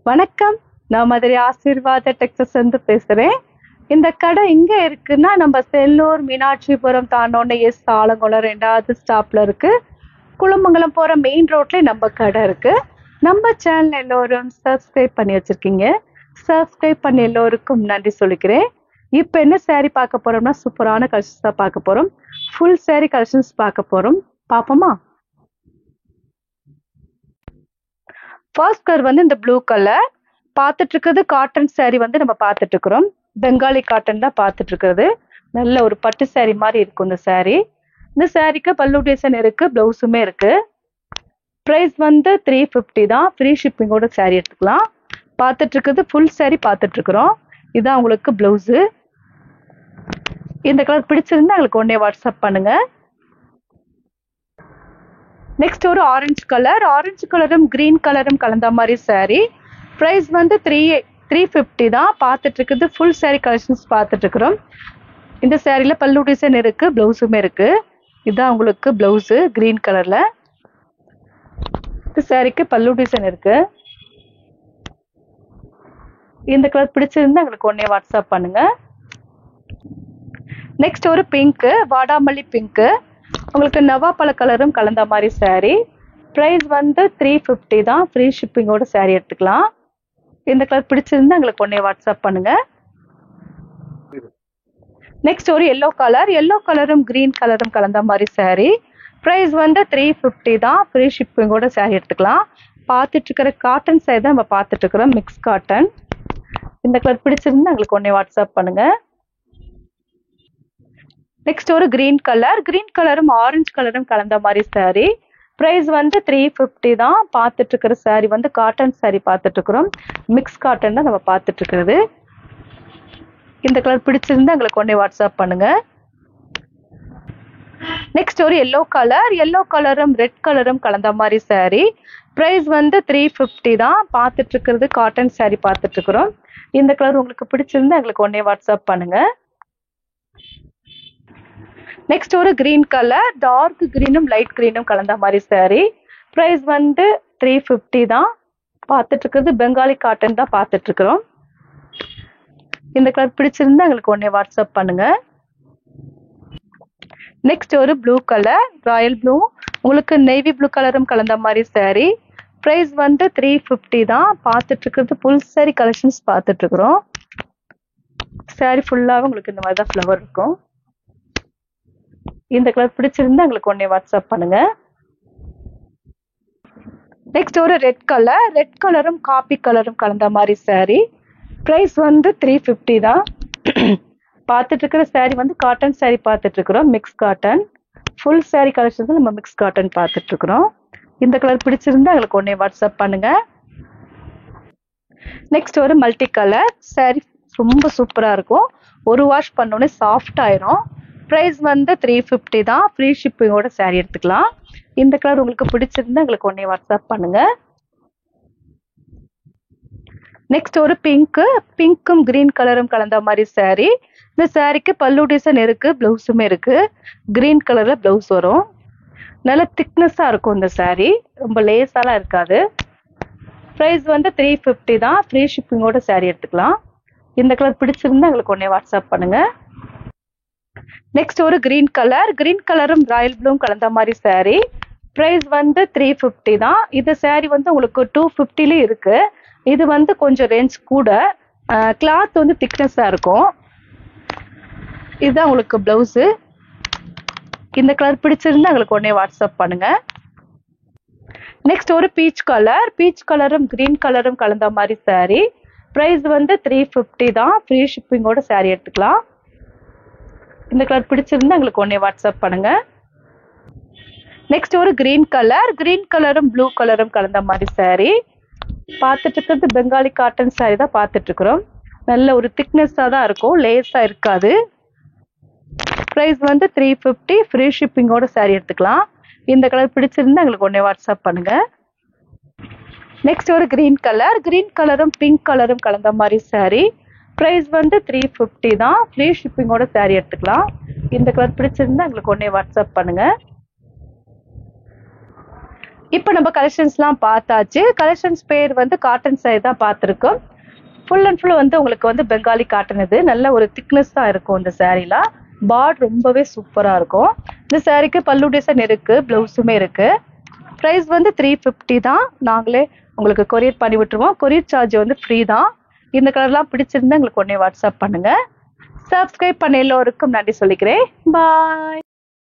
வணக்கம். நான் மதுரை ஆசீர்வாத டெக்ஸஸ் இருந்து பேசுறேன். இந்த கடை எங்க இருக்குன்னா, நம்ம செல்லூர் மீனாட்சிபுரம் தாண்டோன ஆலங்குளம் 2வது ஸ்டாப்ல இருக்கு. குளமங்கலம் போற மெயின் ரோட்ல நம்ம கடை இருக்கு. நம்ம சேனல் எல்லோரும் சப்ஸ்கிரைப் பண்ணி வச்சிருக்கீங்க. சப்ஸ்கிரைப் பண்ணி எல்லோருக்கும் நன்றி சொல்லிக்கிறேன். இப்போ என்ன saree பார்க்க போறோம்னா, சூப்பரான கலெக்ஷன்ஸ் தான் பார்க்க போறோம். ஃபுல் saree கலெக்ஷன்ஸ் பார்க்க போறோம். பாப்போமா? ஃபர்ஸ்ட் கலர் வந்து இந்த ப்ளூ கலர். பார்த்துட்டு இருக்கிறது காட்டன் saree வந்து நம்ம பார்த்துட்டு இருக்கிறோம். பெங்காலி காட்டன் தான் பார்த்துட்டு இருக்கிறது. நல்ல ஒரு பட்டு saree மாதிரி இருக்கும் இந்த saree. இந்த சாரிக்கு பல்லு டிசைன் இருக்கு, பிளவுஸுமே இருக்கு. ப்ரைஸ் வந்து 350 தான். ஃப்ரீ ஷிப்பிங்கோட saree எடுத்துக்கலாம். பார்த்துட்டு இருக்கிறது ஃபுல் saree பார்த்துட்டு இருக்கிறோம். இதான் உங்களுக்கு பிளவுஸு. இந்த கலர் பிடிச்சிருந்தா எங்களுக்கு உடனே வாட்ஸ்அப் பண்ணுங்க. நெக்ஸ்ட் ஒரு ஆரஞ்சு கலர். ஆரஞ்சு கலரும் கிரீன் கலரும் கலந்த மாதிரி saree. ப்ரைஸ் வந்து 350 தான். பார்த்துட்டு இருக்குது ஃபுல் saree கலெக்ஷன்ஸ் பார்த்துட்டு இருக்கிறோம். இந்த சாரியில பல்லு டிசைன் இருக்கு, பிளவுஸுமே இருக்கு. இதுதான் உங்களுக்கு பிளவுஸு கிரீன் கலர்ல. இந்த சாரிக்கு பல்லு டிசைன் இருக்கு. இந்த கலர் பிடிச்சிருந்தா எங்களுக்கு உடனே வாட்ஸ்அப் பண்ணுங்க. நெக்ஸ்ட் ஒரு பிங்க், வாடாமல்லி பிங்க். உங்களுக்கு நவாப்பழ கலரும் கலந்த மாதிரி saree. ப்ரைஸ் வந்து 350 தான். ஃப்ரீ ஷிப்பிங்கோட saree எடுத்துக்கலாம். இந்த கலர் பிடிச்சிருந்தா எங்களுக்கு உடனே வாட்ஸ்அப் பண்ணுங்க. நெக்ஸ்ட் ஒரு எல்லோ கலர். எல்லோ கலரும் கிரீன் கலரும் கலந்த மாதிரி saree. ப்ரைஸ் வந்து 350 தான். ஃப்ரீ ஷிப்பிங்கோட saree எடுத்துக்கலாம். பார்த்துட்டு இருக்கிற காட்டன் saree தான் நம்ம பார்த்துட்டு இருக்கிறோம், மிக்ஸ் காட்டன். இந்த கலர் பிடிச்சிருந்தா எங்களுக்கு உடனே வாட்ஸ்அப் பண்ணுங்க. நெக்ஸ்ட் ஒரு கிரீன் கலர். கிரீன் கலரும் ஆரஞ்சு கலரும் கலந்த மாதிரி saree. ப்ரைஸ் வந்து 350 தான். பார்த்துட்டு இருக்கிற saree வந்து காட்டன் saree பார்த்துட்டு இருக்கிறோம். மிக்ஸ் காட்டன் தான் நம்ம பார்த்துட்டு இருக்கிறது. இந்த கலர் பிடிச்சிருந்தா எங்களுக்கு உடனே வாட்ஸ்அப் பண்ணுங்க. நெக்ஸ்ட் ஒரு எல்லோ கலர். எல்லோ கலரும் ரெட் கலரும் கலந்த மாதிரி saree. ப்ரைஸ் வந்து 350 தான். பார்த்துட்டு இருக்கிறது காட்டன் saree பார்த்துட்டு இருக்கிறோம். இந்த கலர் உங்களுக்கு பிடிச்சிருந்தா எங்களுக்கு உடனே வாட்ஸ்அப் பண்ணுங்க. நெக்ஸ்ட் ஒரு கிரீன் கலர். டார்க் கிரீனும் லைட் கிரீனும் கலந்த மாதிரி saree. ப்ரைஸ் வந்து 350 தான். பார்த்துட்டு இருக்கிறது பெங்காலி காட்டன் தான் பார்த்துட்டு இருக்கிறோம். இந்த கலர் பிடிச்சிருந்தா எங்களுக்கு உடனே வாட்ஸ்அப் பண்ணுங்க. நெக்ஸ்ட் ஒரு ப்ளூ கலர், ராயல் ப்ளூ. உங்களுக்கு நேவி ப்ளூ கலரும் கலந்த மாதிரி saree. ப்ரைஸ் வந்து 350 தான். பார்த்துட்டு இருக்கிறது ஃபுல் saree கலெக்ஷன்ஸ் பார்த்துட்டு இருக்கிறோம். saree ஃபுல்லாக உங்களுக்கு இந்த மாதிரி தான் ஃப்ளவர் இருக்கும். இந்த கலர் பிடிச்சிருந்தா எங்களுக்கு உடனே வாட்ஸ்அப் பண்ணுங்க. நெக்ஸ்ட் ஒரு ரெட் கலர். ரெட் கலரும் காப்பி கலரும் கலந்த மாதிரி saree. ப்ரைஸ் வந்து 350 தான். பார்த்துட்டு இருக்கிற saree வந்து காட்டன் saree பார்த்துட்டு இருக்கிறோம், mix cotton. Full saree collection நம்ம மிக்ஸ் காட்டன் பார்த்துட்டு இருக்கிறோம். இந்த கலர் பிடிச்சிருந்தா எங்களுக்கு உடனே வாட்ஸ்அப் பண்ணுங்க. நெக்ஸ்ட் ஒரு மல்டி கலர் saree. ரொம்ப சூப்பரா இருக்கும். ஒரு வாஷ் பண்ணோடனே சாஃப்ட் ஆயிரும். ப்ரைஸ் வந்து 350 தான். ஃப்ரீ ஷிப்பிங்கோட saree எடுத்துக்கலாம். இந்த கலர் உங்களுக்கு பிடிச்சிருந்தா எங்களுக்கு உடனே வாட்ஸ்அப் பண்ணுங்க. நெக்ஸ்ட் ஒரு பிங்க். பிங்க்கும் கிரீன் கலரும் கலந்த மாதிரி saree. இந்த சாரிக்கு பல்லு டிசைன் இருக்கு, பிளவுஸுமே இருக்கு. கிரீன் கலர்ல பிளவுஸ் வரும். நல்ல திக்னஸா இருக்கும் இந்த saree. ரொம்ப லேசாலாம் இருக்காது. ப்ரைஸ் வந்து 350 தான். ஃப்ரீ ஷிப்பிங்கோட saree எடுத்துக்கலாம். இந்த கலர் பிடிச்சிருந்தா எங்களுக்கு உடனே வாட்ஸ்அப் பண்ணுங்க. நெக்ஸ்ட் ஒரு கிரீன் கலர். கிரீன் கலரும் ராயல் ப்ளூவும் கலந்த மாதிரி saree. ப்ரைஸ் வந்து 350 தான். இந்த saree வந்து உங்களுக்கு 250ல இருக்கு. இது வந்து கொஞ்சம் ரேஞ்ச் கூட. கிளாத் வந்து திக்னஸா இருக்கும். இதுதான் உங்களுக்கு பிளவுஸு. இந்த கலர் பிடிச்சிருந்தா எங்களுக்கு உடனே வாட்ஸ்அப் பண்ணுங்க. நெக்ஸ்ட் ஒரு பீச் கலர். பீச் கலரும் கிரீன் கலரும் கலந்த மாதிரி saree. ப்ரைஸ் வந்து 350 தான். ஃப்ரீ ஷிப்பிங்கோட saree எடுத்துக்கலாம். இந்த கலர் பிடிச்சிருந்தா எங்களுக்கு உடனே வாட்ஸ்அப் பண்ணுங்க. நெக்ஸ்ட் ஒரு கிரீன் கலர். கிரீன் கலரும் ப்ளூ கலரும் கலந்த மாதிரி saree. பார்த்துட்டு இருக்கிறது பெங்காலி காட்டன் saree தான் பார்த்துட்டு இருக்கிறோம். நல்ல ஒரு திக்னஸாக தான் இருக்கும், லேஸா இருக்காது. ப்ரைஸ் வந்து 350. ஃப்ரீ ஷிப்பிங்கோட saree எடுத்துக்கலாம். இந்த கலர் பிடிச்சிருந்தா எங்களுக்கு உடனே வாட்ஸ்அப் பண்ணுங்க. நெக்ஸ்ட் ஒரு கிரீன் கலர். கிரீன் கலரும் பிங்க் கலரும் கலந்த மாதிரி saree. ப்ரைஸ் வந்து 350 தான். ஃப்ரீ ஷிப்பிங்கோட saree எடுத்துக்கலாம். இந்த கலர் பிடிச்சிருந்தா எங்களுக்கு உடனே வாட்ஸ்அப் பண்ணுங்க. இப்போ நம்ம கலெக்ஷன்ஸ்லாம் பார்த்தாச்சு. கலெக்ஷன்ஸ் பேர் வந்து காட்டன் சாரி தான் பார்த்துருக்கோம். ஃபுல் அண்ட் ஃபுல் வந்து உங்களுக்கு வந்து பெங்காலி காட்டன். இது நல்ல ஒரு திக்னஸ் தான் இருக்கும் இந்த சாரீலாம். பார்ட் ரொம்பவே சூப்பராக இருக்கும். இந்த சாரீக்கு பல்லு டிசைன் இருக்கு, பிளவுஸுமே இருக்கு. ப்ரைஸ் வந்து 350 தான். நாங்களே உங்களுக்கு கொரியர் பண்ணி விட்டுருவோம். கொரியர் சார்ஜ் வந்து ஃப்ரீ தான். இந்த கலர்லாம் பிடிச்சிருந்தா எங்களுக்கு உடனே வாட்ஸ்அப் பண்ணுங்க. சப்ஸ்கிரைப் பண்ண எல்லோருக்கும் நன்றி சொல்லிக்கிறேன். பாய்.